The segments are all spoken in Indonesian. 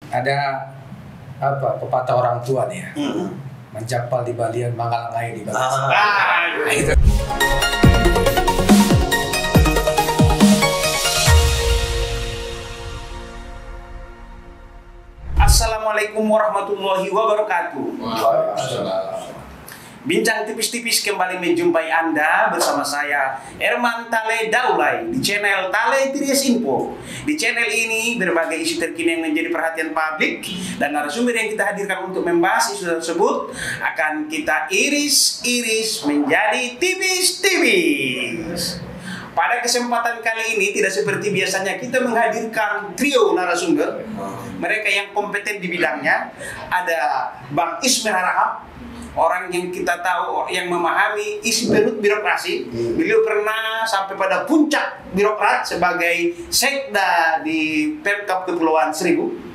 Ada apa pepatah orang tua nih ya, menjapal di balian, manggalangai di balian. Itu. Assalamualaikum warahmatullahi wabarakatuh. Bincang tipis-tipis kembali menjumpai Anda bersama saya Erman Tale Daulay di channel Tale Tries Info. Di channel ini berbagai isu terkini yang menjadi perhatian publik dan narasumber yang kita hadirkan untuk membahas isu tersebut akan kita iris-iris menjadi tipis-tipis. Pada kesempatan kali ini tidak seperti biasanya kita menghadirkan trio narasumber, mereka yang kompeten di bidangnya. Ada Bang Ismer Harahap, orang yang kita tahu yang memahami isi perut birokrasi. Beliau pernah sampai pada puncak birokrat sebagai sekda di Pemkab Kepulauan Seribu.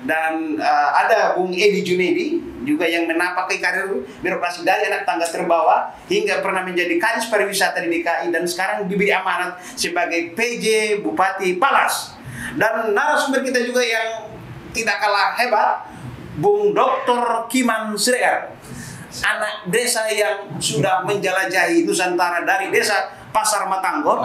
Dan ada Bung Edi Junedi juga yang menapakai karir birokrasi dari anak tangga terbawah hingga pernah menjadi kadis pariwisata di DKI dan sekarang diberi amanat sebagai PJ Bupati Palas. Dan narasumber kita juga yang tidak kalah hebat, Bung Dr. Kiman Siregar, anak desa yang sudah menjelajahi Nusantara dari desa Pasar Matanggor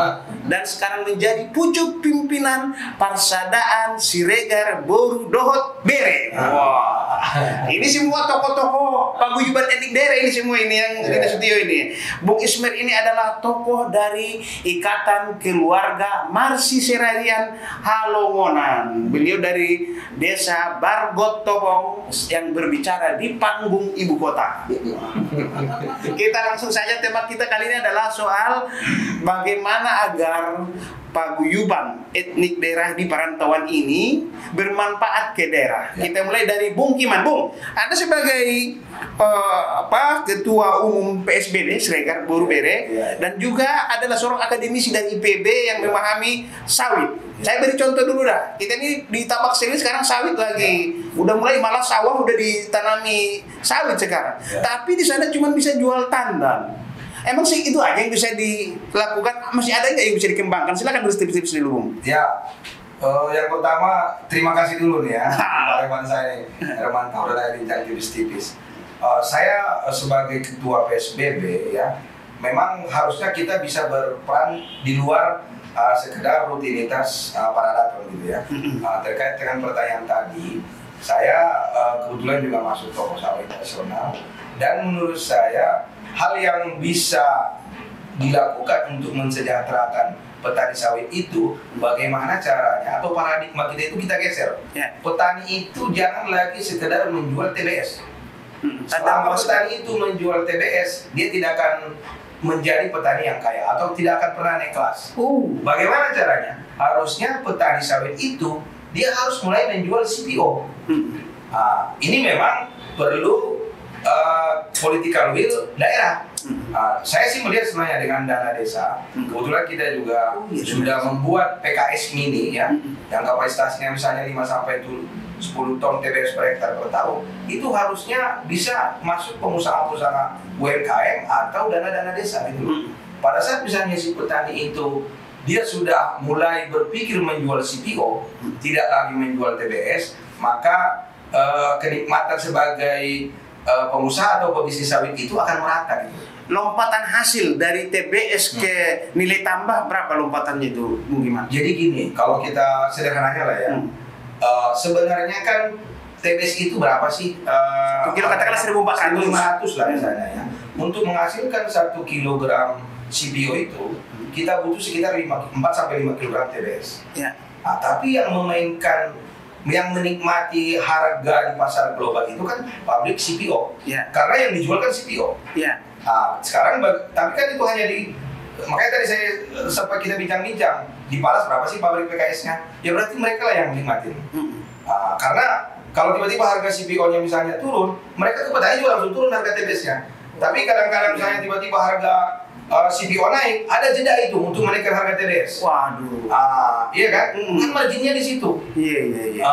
dan sekarang menjadi pucuk pimpinan Parsadaan Siregar Boru Dohot Bere. Wah, ini semua tokoh-tokoh paguyuban etnik daerah ini semua ini yang di studio ini. Bung Ismer ini adalah tokoh dari Ikatan Keluarga Marsi Seralian Halongonan. Beliau dari desa Bargot Tobong yang berbicara di panggung ibu kota. Kita langsung saja, tema kita kali ini adalah soal bagaimana agar paguyuban etnik daerah di perantauan ini bermanfaat ke daerah. Kita mulai dari Bung Kiman. Bung, Anda sebagai Ketua Umum PSBD Siregar Boru Bere dan juga adalah seorang akademisi dari IPB yang memahami sawit. Saya beri contoh dulu dah. Kita ini di Tabak Seri sekarang sawit lagi. Udah mulai malah sawah udah ditanami sawit sekarang. Tapi di sana cuma bisa jual tandan. Emang sih itu aja yang bisa dilakukan? Masih ada nggak yang bisa dikembangkan? Silakan terus tips-tips dulu, Bung. Ya, yang pertama terima kasih dulu nih ya, Pak saya Herman Tahu dari Bincang Tipis-Tipis. Saya sebagai ketua PSBB ya, memang harusnya kita bisa berperan di luar sekedar rutinitas para datang gitu ya. Terkait dengan pertanyaan tadi, saya kebetulan juga masuk toko sawit nasional dan menurut saya hal yang bisa dilakukan untuk mensejahterakan petani sawit itu bagaimana caranya atau paradigma kita itu kita geser. Petani itu jangan lagi sekedar menjual TBS. Selama petani itu menjual TBS, dia tidak akan menjadi petani yang kaya atau tidak akan pernah naik kelas. Bagaimana caranya? Harusnya petani sawit itu dia harus mulai menjual CPO. Ini memang perlu political will daerah. Saya sih melihat sebenarnya dengan dana desa. Kebetulan kita juga sudah membuat PKS mini ya, yang kapasitasnya misalnya 5-10 ton TBS per hektar per tahun. Itu harusnya bisa masuk pengusaha-pengusaha UMKM atau dana-dana desa gitu. Pada saat misalnya si petani itu dia sudah mulai berpikir menjual CPO, tidak lagi menjual TBS, maka kenikmatan sebagai pengusaha atau pebisnis sawit itu akan merata gitu. Lompatan hasil dari TBS ke nilai tambah berapa lompatannya itu, Bung Giman? Jadi gini, kalau kita sederhananya lah ya, sebenarnya kan TBS itu berapa sih? 1 kilo katakanlah 1.400 lah misalnya ya. Untuk menghasilkan 1 kilogram CPO itu, kita butuh sekitar 4-5 kilogram TBS. Tapi yang memainkan, yang menikmati harga di pasar global itu kan pabrik CPO, karena yang dijual kan CPO. Sekarang, tapi kan itu hanya di, makanya tadi saya sempat kita bincang-bincang di Palas berapa sih pabrik PKS-nya? Ya berarti mereka lah yang menikmati. Karena kalau tiba-tiba harga CPO-nya misalnya turun, mereka ke petani juga langsung turun harga TBS-nya. Tapi kadang-kadang misalnya tiba-tiba harga CPO naik, ada jeda itu untuk menaikkan harga TBS. Waduh. Iya kan? Kan marginnya di situ. Iya.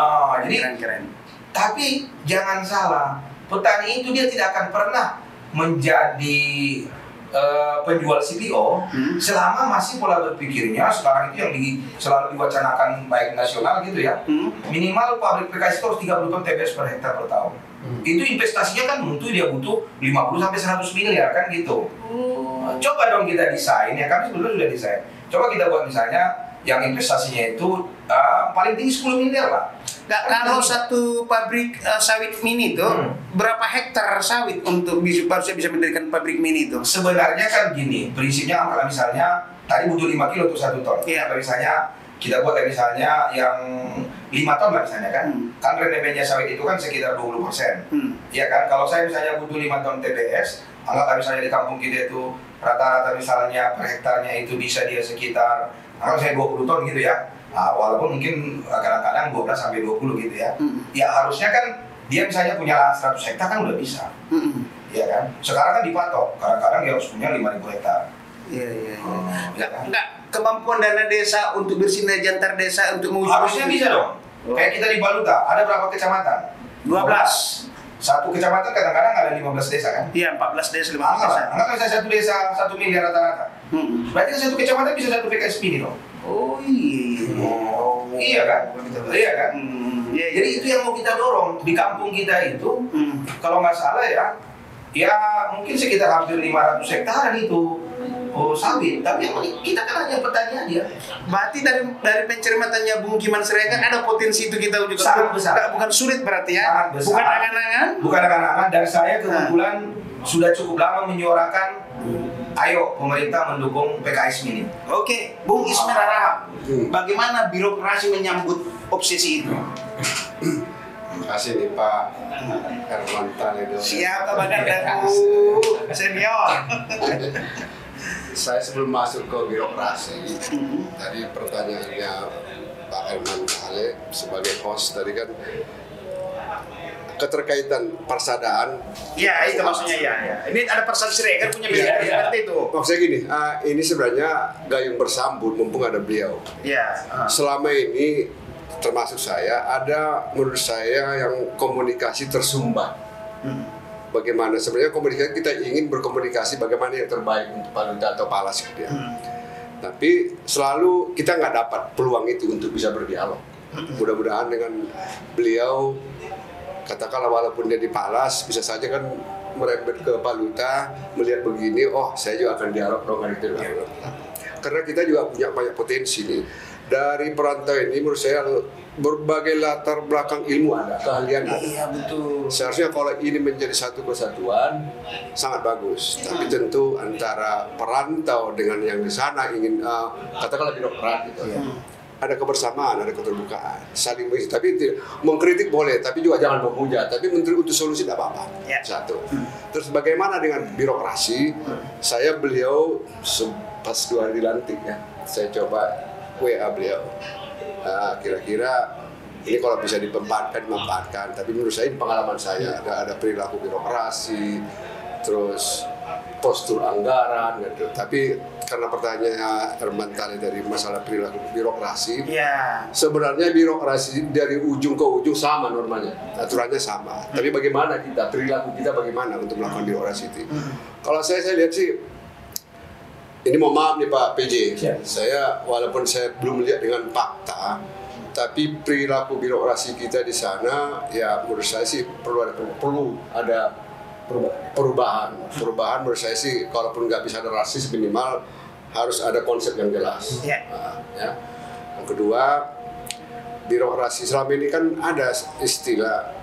Jadi keren. Tapi jangan salah, petani itu dia tidak akan pernah menjadi penjual CPO selama masih pola berpikirnya sekarang itu yang selalu diwacanakan baik nasional gitu ya, minimal pabrik PKS itu harus 30 ton TBS per hektar per tahun. Itu investasinya kan dia butuh 50 sampai 100 miliar kan gitu. Coba dong kita desain ya, kami sebetulnya sudah desain. Coba kita buat misalnya yang investasinya itu paling tinggi 10 miliar lah. Kalau satu pabrik sawit mini itu berapa hektar sawit untuk harusnya bisa mendirikan pabrik mini itu? Sebenarnya kan gini, prinsipnya kalau misalnya tadi butuh 5 kilo untuk 1 ton. Iya. Kalau misalnya kita buat misalnya yang 5 ton lah misalnya kan. Kan rendemennya sawit itu kan sekitar 20%. Ya kan, kalau saya misalnya butuh 5 ton TBS, anggaplah misalnya di kampung kita itu rata-rata misalnya per hektarnya itu bisa dia sekitar, kalau saya 20 ton gitu ya. Walaupun mungkin kadang-kadang 12 sampai 20 gitu ya. Ya harusnya kan dia misalnya punya lahan 100 hektar kan udah bisa. Iya kan? Sekarang kan dipatok, kadang-kadang dia harus punya 5.000 hektar. Iya. Enggak, kemampuan dana desa untuk bersinergi antar desa untuk mewujudkan harusnya bisa dong. Kayak kita di Baluta, ada berapa kecamatan? 12. Satu kecamatan kadang-kadang ada 15 desa kan? Iya, 14 desa, 15 desa. Anggap misalnya satu desa 1 miliar rata-rata. Berarti kan satu kecamatan bisa satu PKS mini dong. Oh iya. Iya kan? Iya kan? Iya. Jadi itu yang mau kita dorong di kampung kita itu. Kalau nggak salah ya mungkin sekitar hampir 500 hektar itu sawit. Tapi kita kan hanya petani aja. Berarti dari pencermatannya Bung Kiman Siregar ada potensi itu kita juga sangat besar. Bukan sulit berarti ya. Sangat besar. Bukan angan-angan. Bukan angan-angan. Dan saya kebetulan sudah cukup lama menyuarakan, ayo pemerintah mendukung PKS mini. Oke, Bung Ismail Rahab, bagaimana birokrasi menyambut obsesi itu? Terima kasih nih Pak Herman Taledo. Siapa badanku senior? Saya sebelum masuk ke birokrasi, tadi pertanyaannya Pak Herman Tale sebagai host tadi kan keterkaitan persadaan. Ya, itu maksudnya ya. Ini ada persan Siregar punya bicara seperti itu. Maksudnya gini, ini sebenarnya gayung bersambut mumpung ada beliau. Ya. Selama ini termasuk saya ada menurut saya yang komunikasi tersumbat. Bagaimana sebenarnya komunikasi, kita ingin berkomunikasi bagaimana yang terbaik untuk Baluta atau Palas gitu ya. Tapi selalu kita nggak dapat peluang itu untuk bisa berdialog. Mudah-mudahan dengan beliau, katakanlah walaupun dia di Palas, bisa saja kan merembet ke Baluta, melihat begini, oh saya juga akan dialog dong itu. Karena kita juga punya banyak potensi nih. Dari perantau ini menurut saya berbagai latar belakang ilmu ada, keahlian ada. Iya betul. Seharusnya kalau ini menjadi satu kesatuan sangat bagus. Tapi tentu antara perantau dengan yang di sana ingin katakanlah birokrat gitu. Ada kebersamaan, ada keterbukaan, saling mengisi. Tapi mengkritik boleh, tapi juga jangan menghujat. Tapi untuk solusi tidak apa-apa. Satu. Terus bagaimana dengan birokrasi? Saya beliau pas 2 hari dilantik ya, saya coba WA beliau. Kira-kira ini kalau bisa dimanfaatkan. Tapi menurut saya ini pengalaman saya ada perilaku birokrasi, terus postur anggaran gitu. Tapi karena pertanyaannya Herman Tale dari masalah perilaku birokrasi, sebenarnya birokrasi dari ujung ke ujung sama normalnya, aturannya sama. Tapi bagaimana kita, perilaku kita bagaimana untuk melakukan birokrasi itu? Kalau saya lihat sih, ini mohon maaf nih Pak PJ, saya walaupun saya belum melihat dengan fakta, tapi perilaku birokrasi kita di sana, ya menurut saya sih perlu ada perubahan menurut saya sih, kalaupun nggak bisa ada rasis, minimal harus ada konsep yang jelas. Ya. Yang kedua, birokrasi selama ini kan ada istilah,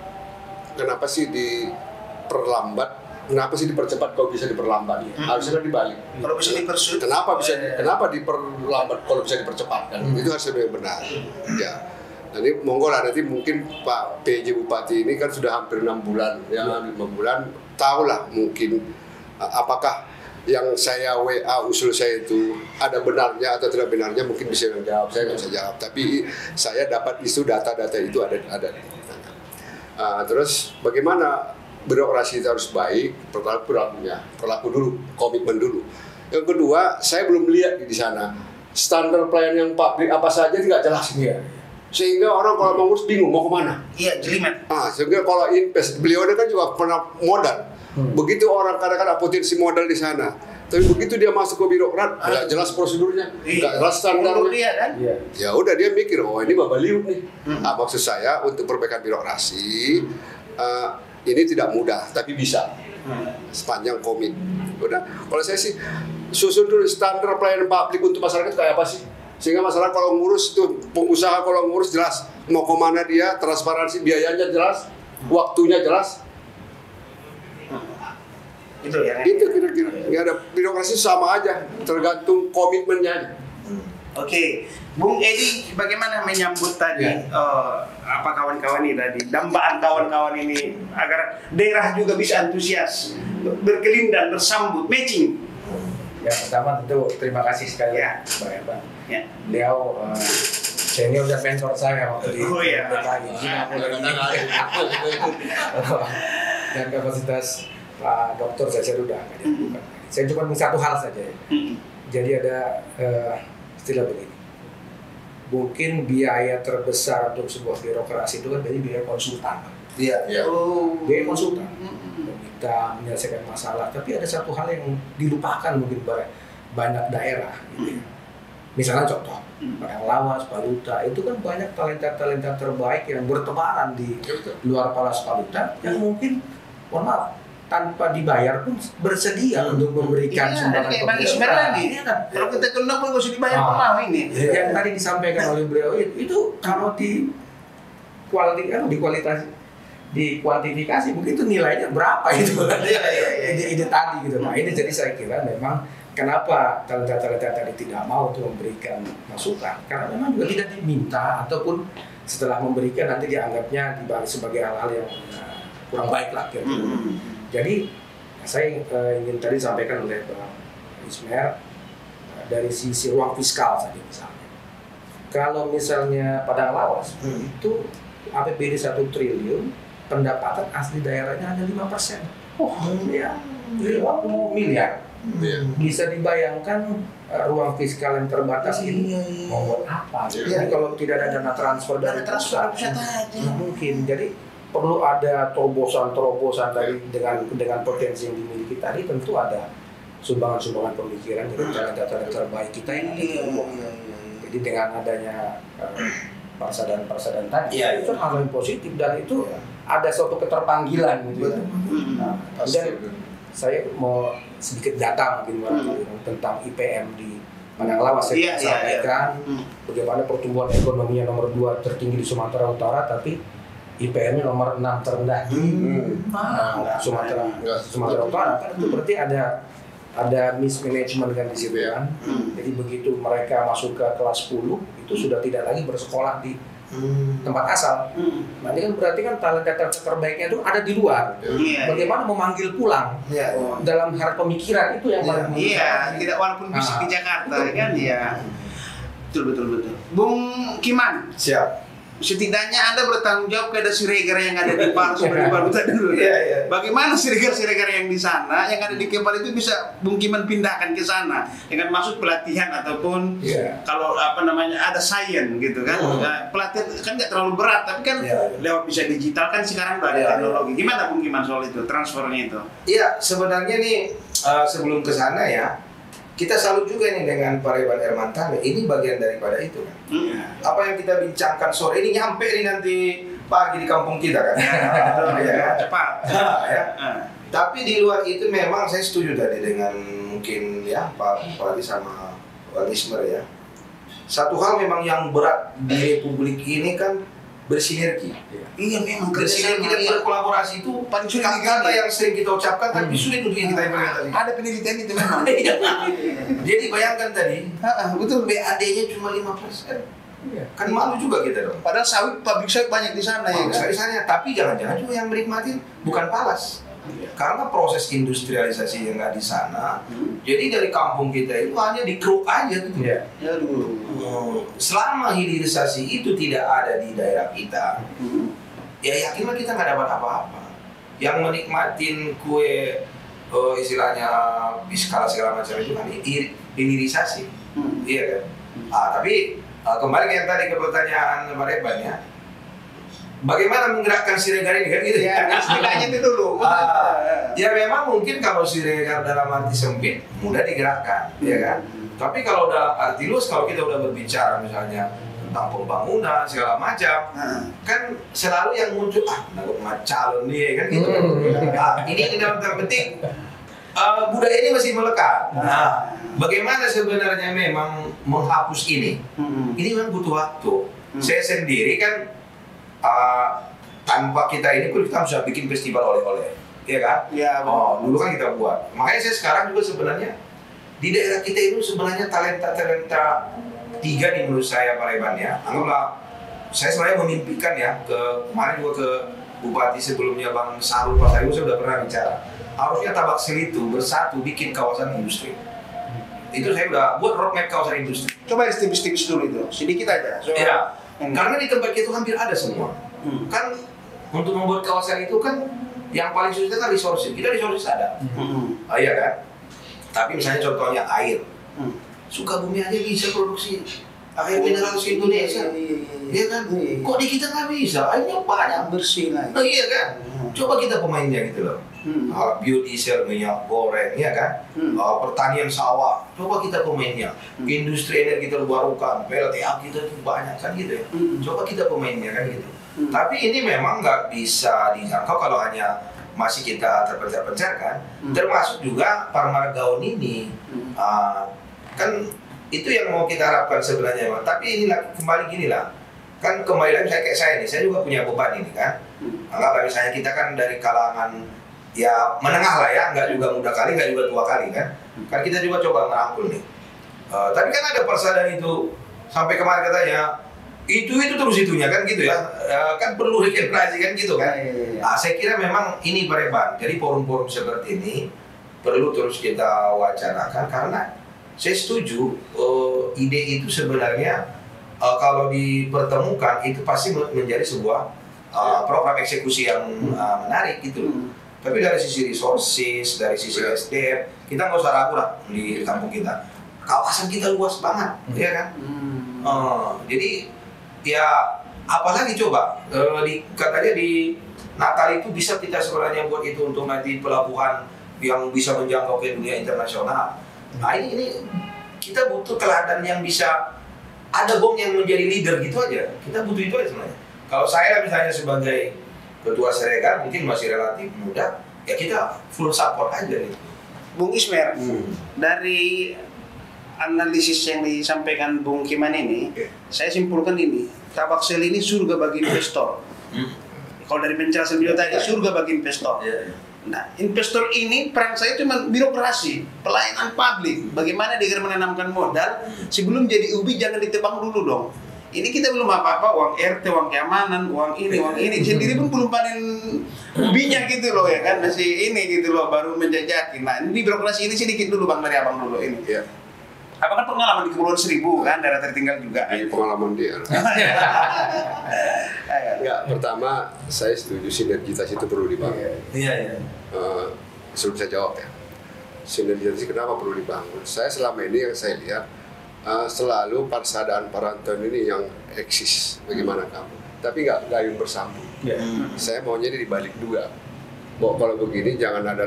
kenapa sih diperlambat, kenapa sih dipercepat kalau bisa diperlambat? Harusnya kan dibalik. Kalau bisa dipersulit, kenapa diperlambat kalau bisa dipercepat? Kan itu harusnya yang benar. Ya. Nanti monggo lah, nanti mungkin Pak PJ Bupati ini kan sudah hampir 6 bulan, ya 5 bulan, tahulah mungkin apakah yang saya WA usul saya itu ada benarnya atau tidak benarnya, mungkin bisa menjawab, saya nggak bisa jawab. Tapi saya dapat isu data-data itu ada. Terus bagaimana birokrasi itu harus baik, perilaku dulu, komitmen dulu. Yang kedua, saya belum lihat di sana standar pelayanan yang pabrik apa saja tidak jelas. Sehingga orang kalau mau ngurus bingung mau kemana. Iya, jelimet. Sehingga kalau invest, beliau kan juga pernah modal. Begitu orang kadang-kadang potensi modal di sana, Tapi begitu dia masuk ke birokrat, nggak jelas prosedurnya, nggak jelas standarnya. Dia kan? Iya. Ya udah dia mikir, oh ini babaliuk nih. Nah, maksud saya untuk perbaikan birokrasi ini tidak mudah, tapi bisa sepanjang komit. Udah, kalau saya sih susun dulu standar pelayanan publik untuk masyarakat kayak apa sih? Sehingga masyarakat kalau ngurus itu pengusaha kalau ngurus jelas mau kemana dia, transparansi biayanya jelas, waktunya jelas. Itu ya. Itu kira-kira. Nggak ada birokrasi sama aja, tergantung komitmennya. Oke, Bung Edi, bagaimana menyambut tadi Ya. apa kawan-kawan ini tadi, dambaan kawan-kawan ini agar daerah juga bisa antusias, berkelindan, bersambut, matching. Yang pertama tentu terima kasih sekali Ya. Pak Erban. Ya. Beliau senior dan mentor saya waktu di Oh, iya. DKI. Dan kapasitas Pak Dokter saya sudah nggak dilakukan. Saya cuma satu hal saja. Jadi ada istilah begini. Mungkin biaya terbesar untuk sebuah birokrasi itu kan dari biaya konsultan. Iya. Oh. Biaya konsultan. Kita menyelesaikan masalah, tapi ada satu hal yang dilupakan mungkin banyak daerah. Gitu ya. Misalnya contoh, Padang Lawas, Paluta, itu kan banyak talenta-talenta terbaik yang bertebaran di luar Palas Paluta yang mungkin, mohon maaf, tanpa dibayar pun bersedia untuk memberikan sumbangan kayak Bang Ismer lagi. Iya kan? Kalau kita undang pun harus dibayar pemau ini. Yang tadi disampaikan oleh beliau itu kalau dikuantifikasi mungkin itu nilainya berapa itu ide tadi gitu. Nah ini jadi saya kira memang kenapa talenta-talenta tadi tidak mau untuk memberikan masukan karena memang juga tidak diminta ataupun setelah memberikan nanti dianggapnya dibalik sebagai hal-hal yang kurang baik lah gitu. Jadi saya ingin tadi sampaikan oleh Pak Ismer dari sisi ruang fiskal saja misalnya. Kalau misalnya Padang Lawas itu APBD 1 triliun, pendapatan asli daerahnya hanya 5%. Oh, ya 50 miliar. Bisa dibayangkan ruang fiskal yang terbatas ini mau buat apa? Jadi kalau tidak ada dana transfer dari pusat, nggak mungkin. Jadi perlu ada terobosan tadi dengan potensi yang dimiliki tadi, tentu ada sumbangan pemikiran dari talenta-talenta terbaik kita yang Jadi dengan adanya persadaran tadi itu hal yang positif dan itu ada suatu keterpanggilan gitu. Nah, dan saya mau sedikit data mungkin tentang IPM di Padang Lawas saya sampaikan bagaimana pertumbuhan ekonomi yang nomor 2 tertinggi di Sumatera Utara tapi IPM-nya nomor 6 terendah di Sumatera Utara kan itu berarti ada mismanagement kan di situ kan. Jadi begitu mereka masuk ke kelas 10 itu sudah tidak lagi bersekolah di tempat asal. Nah, ini kan berarti kan talenta terbaiknya itu ada di luar. Bagaimana memanggil pulang dalam hal pemikiran itu yang paling tidak walaupun bisa ke Jakarta kan ya. Betul. Bung Kiman. Siap. Setidaknya Anda bertanggung jawab kepada Siregar yang ada di Palu seperti Paluta dulu. Bagaimana Siregar yang di sana yang ada di Kepal itu bisa Bung Kiman pindahkan ke sana dengan masuk pelatihan ataupun kalau ada sains gitu kan. Pelatihan kan nggak terlalu berat tapi kan lewat bisa digital kan sekarang udah ada teknologi. Gimana Bung Kiman soal itu transfernya itu? Iya, sebenarnya nih sebelum ke sana ya kita salut juga nih dengan Pak Reban Hermantale. Ini bagian daripada itu kan. Apa yang kita bincangkan sore ini nyampe nih nanti pagi di kampung kita kan. Cepat. Tapi di luar itu memang saya setuju tadi dengan mungkin ya Pak Wali sama Pak Ismer ya. Satu hal memang yang berat di Republik ini kan bersinergi. Iya memang Bersinergi dan berkolaborasi itu paling sulit kata yang sering kita ucapkan tapi sulit untuk kita implementasikan. Ada penelitian itu memang. Jadi bayangkan tadi, Betul. BAD-nya cuma 5%. Kan malu juga kita dong. Padahal pabrik sawit banyak di sana ya kan. Di sana, tapi jangan-jangan juga yang menikmati bukan Palas. Karena proses industrialisasi yang nggak di sana, jadi dari kampung kita itu hanya dikeruk aja gitu. Selama hilirisasi itu tidak ada di daerah kita, ya yakinlah kita nggak dapat apa-apa. Yang menikmatin kue istilahnya biskala segala macam itu kan hilirisasi, iya kan. Tapi kembali ke yang tadi ke pertanyaan Pak Reban ya. Bagaimana menggerakkan Siregar ini kan gitu ya? Setidaknya itu dulu. Ya memang mungkin kalau Siregar dalam arti sempit mudah digerakkan, ya kan. Tapi kalau dalam arti luas, kalau kita udah berbicara misalnya tentang pembangunan segala macam, kan selalu yang muncul calon nih, kan gitu. Ini dalam tanda petik budaya ini masih melekat. Nah, bagaimana sebenarnya memang menghapus ini? Ini memang butuh waktu. Saya sendiri kan tanpa kita ini pun kita bisa bikin festival oleh-oleh, ya kan? Ya, dulu kan kita buat. Makanya saya sekarang juga sebenarnya di daerah kita itu sebenarnya talenta-talenta tiga nih menurut saya Pak Reban ya. Anggaplah saya sebenarnya memimpikan ya kemarin juga ke Bupati sebelumnya Bang Sarul Pasaribu saya sudah pernah bicara. Harusnya Tabak Seli itu bersatu bikin kawasan industri. Itu saya udah buat roadmap kawasan industri. Coba tipis-tipis dulu itu, sedikit aja. Iya. Karena di tempat kita hampir ada semua. Kan untuk membuat kawasan itu kan yang paling susah kan resources. Kita resources ada. Iya kan? Tapi misalnya contohnya air. Sukabumi aja bisa produksi air mineral se-Indonesia. Iya kan? Kok di kita nggak bisa? Airnya banyak. Bersih lah. Iya kan? Coba kita pemainnya gitu loh. Biodiesel, minyak goreng, ya kan? Pertanian sawah, coba kita pemainnya. Industri energi terbarukan, PLTA kita itu banyak kan gitu ya. Coba kita pemainnya kan gitu. Tapi ini memang nggak bisa dijangkau kalau hanya masih kita terpencar-pencar kan. Termasuk juga Parmargaon ini. Kan itu yang mau kita harapkan sebenarnya. Tapi inilah kembali gini lah. Kan kembali lagi kayak saya nih, saya juga punya beban ini kan. Anggaplah misalnya kita kan dari kalangan ya menengah lah ya, nggak juga muda kali, nggak juga tua kali kan. Kan kita juga coba merangkul nih. Tapi kan ada persadaran itu sampai kemarin katanya itu terus itunya kan gitu ya. Kan perlu regenerasi kan gitu kan. Nah, saya kira memang ini Pak Reban. Jadi forum-forum seperti ini perlu terus kita wacanakan karena saya setuju ide itu sebenarnya kalau dipertemukan itu pasti menjadi sebuah program eksekusi yang menarik gitu. Tapi dari sisi resources, dari sisi SDM, kita nggak usah ragu lah di kampung kita. Kawasan kita luas banget, ya kan? Jadi ya apalagi coba katanya di Natal itu bisa kita sebenarnya buat itu untuk nanti pelabuhan yang bisa menjangkau ke dunia internasional. Nah ini kita butuh teladan yang bisa ada bom yang menjadi leader gitu aja. Kita butuh itu aja sebenarnya. Kalau saya misalnya sebagai Ketua Siregar mungkin masih relatif muda, ya kita full support aja nih. Bung Ismer, dari analisis yang disampaikan Bung Kiman ini, saya simpulkan ini, Tabak Seli ini surga bagi investor. Kalau dari penjelasan beliau tadi, surga bagi investor. Nah, investor ini peran saya cuma birokrasi, pelayanan publik. Bagaimana dia menanamkan modal sebelum jadi ubi jangan ditebang dulu dong. Ini kita belum apa-apa, uang RT, uang keamanan, uang ini, sendiri pun belum panen ubinya gitu loh ya kan, masih ini gitu loh, baru menjajaki. Nah ini birokrasi ini sedikit dulu Bang, dari Abang dulu ini. Iya. Apa kan pengalaman di Kepulauan Seribu kan, daerah tertinggal juga. Ini pengalaman dia. Enggak, pertama saya setuju sinergitas itu perlu dibangun. Iya. Sebelum saya jawab ya, sinergitas kenapa perlu dibangun? Saya selama ini yang saya lihat selalu persaudaraan perantauan ini yang eksis bagaimana kamu, tapi nggak gayung bersambung. Saya maunya ini dibalik juga. Kalau begini jangan ada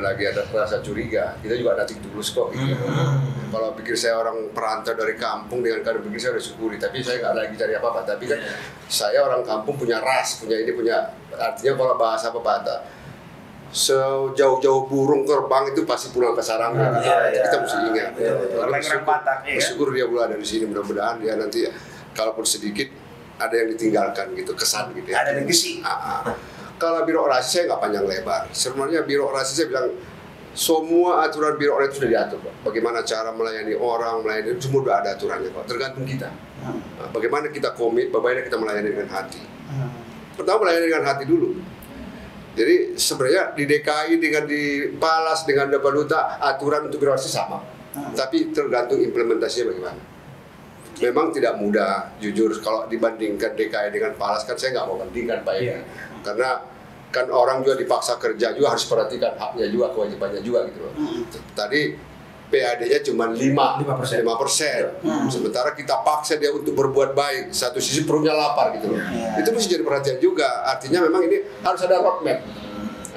rasa curiga. Kita juga ada tulus kok. Gitu. Kalau pikir saya orang perantau dari kampung dengan kadang begini saya udah syukuri, tapi saya nggak lagi cari apa-apa. Tapi kan saya orang kampung punya ras, punya artinya kalau bahasa pepatah, sejauh-jauh burung terbang itu pasti pulang ke sarangnya. Kita mesti ingat. Bersyukur dia pula ada di sini, mudah-mudahan dia nanti kalaupun sedikit ada yang ditinggalkan gitu, kesan gitu ya. Ada legasi. Kalau birokrasi saya nggak panjang lebar. Sebenarnya birokrasi saya bilang semua aturan birokrasi itu sudah diatur, Pak. Bagaimana cara melayani orang, melayani semua sudah ada aturannya, Pak. Tergantung kita. Bagaimana kita komit, bagaimana kita melayani dengan hati. Pertama melayani dengan hati dulu. Jadi sebenarnya di DKI dengan di Palas dengan Dapaluta aturan untuk birokrasi sama, tapi tergantung implementasinya bagaimana. Memang tidak mudah, jujur kalau dibandingkan DKI dengan Palas kan saya nggak mau bandingkan Pak Edi, karena kan orang juga dipaksa kerja juga harus perhatikan haknya juga, kewajibannya juga gitu loh. Tadi PAD-nya cuma 5%. Sementara kita paksa dia untuk berbuat baik, satu sisi perutnya lapar gitu loh. Itu mesti jadi perhatian juga. Artinya memang ini harus ada roadmap.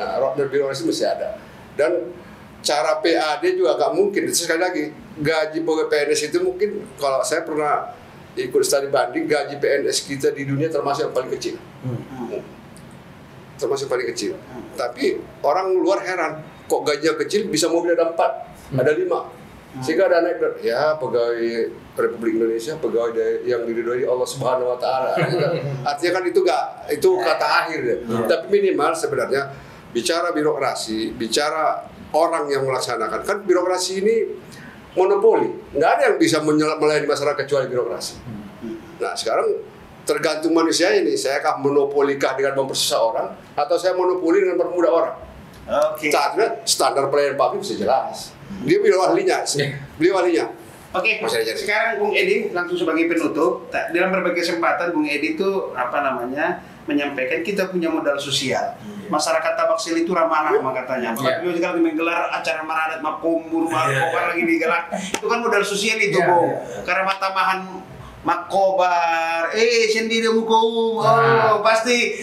Nah, roadmap birokrasi mesti ada. Dan cara PAD juga nggak mungkin. Sekali lagi, gaji pegawai PNS itu mungkin kalau saya pernah ikut studi banding, gaji PNS kita di dunia termasuk yang paling kecil. Termasuk paling kecil. Tapi orang luar heran, kok gajinya kecil bisa mobil ada 4, ada 5. Sehingga ada naik, ya pegawai Republik Indonesia, pegawai yang diridhoi Allah Subhanahu Wa Taala. Artinya kan itu kata akhir ya. Tapi minimal sebenarnya bicara birokrasi, bicara orang yang melaksanakan, kan birokrasi ini monopoli, nggak ada yang bisa melayani masyarakat kecuali birokrasi. Nah sekarang tergantung manusia ini, saya akan monopolikah dengan mempersusah orang, atau saya monopoli dengan mempermudah orang. Saatnya standar pelayanan publik bisa jelas. Dia beliau ahlinya, Oke, sekarang Bung Edi langsung sebagai penutup. Dalam berbagai kesempatan Bung Edi itu menyampaikan kita punya modal sosial. Masyarakat Tabaksel itu ramah-ramah katanya. Beliau juga lagi menggelar acara maradat makumur, lagi digelar. Itu kan modal sosial itu, Bung. Karena matamahan makobar, sendiri muko, pasti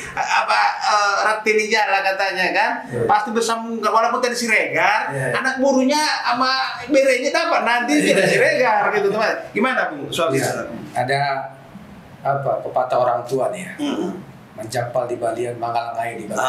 ratini jala katanya kan, pasti bersambung walaupun tadi Siregar, anak burunya sama berenya dapat nanti tidak Siregar gitu teman. Gimana Bung soal itu? Ada pepatah orang tua nih ya. Menjapal di balian, mangalangai di balian.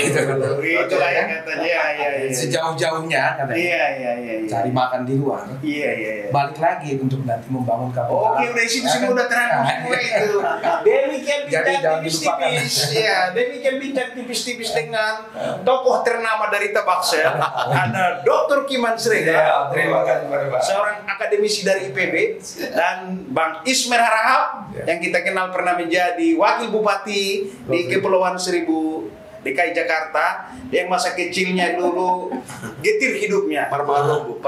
Itu lah yang katanya. Sejauh-jauhnya katanya. Iya. Cari makan di luar. Iya. Balik lagi untuk nanti membangun kampung. Oke, udah isi semua udah terangkum semua itu. Demikian bincang tipis-tipis. Ya, demikian bincang tipis-tipis dengan tokoh ternama dari Tabaksel. Ada Dr. Kiman Siregar. Terima kasih Pak. Seorang akademisi dari IPB, dan Bang Ismer Harahap yang kita kenal pernah menjadi wakil bupati di Kepulauan Seribu DKI Jakarta, yang masa kecilnya dulu getir hidupnya. Parmalu.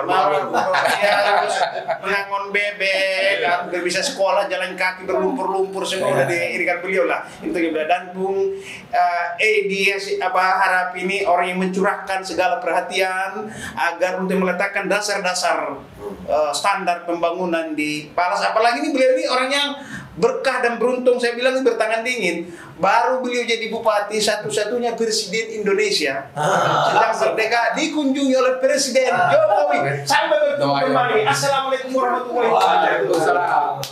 Ya, terus mengangon bebek, hampir bisa sekolah jalan kaki berlumpur-lumpur semua udah diirikan beliau lah. Itu juga. Dan Bung Edi Harahap ini orang yang mencurahkan segala perhatian agar untuk meletakkan dasar-dasar standar pembangunan di Palas. Apalagi ini beliau ini orang yang berkah dan beruntung, saya bilang ini bertangan dingin. Baru beliau jadi bupati satu-satunya presiden Indonesia sedang merdeka dikunjungi oleh Presiden Jokowi. Sampai bertemu kembali. Assalamualaikum warahmatullahi wabarakatuh.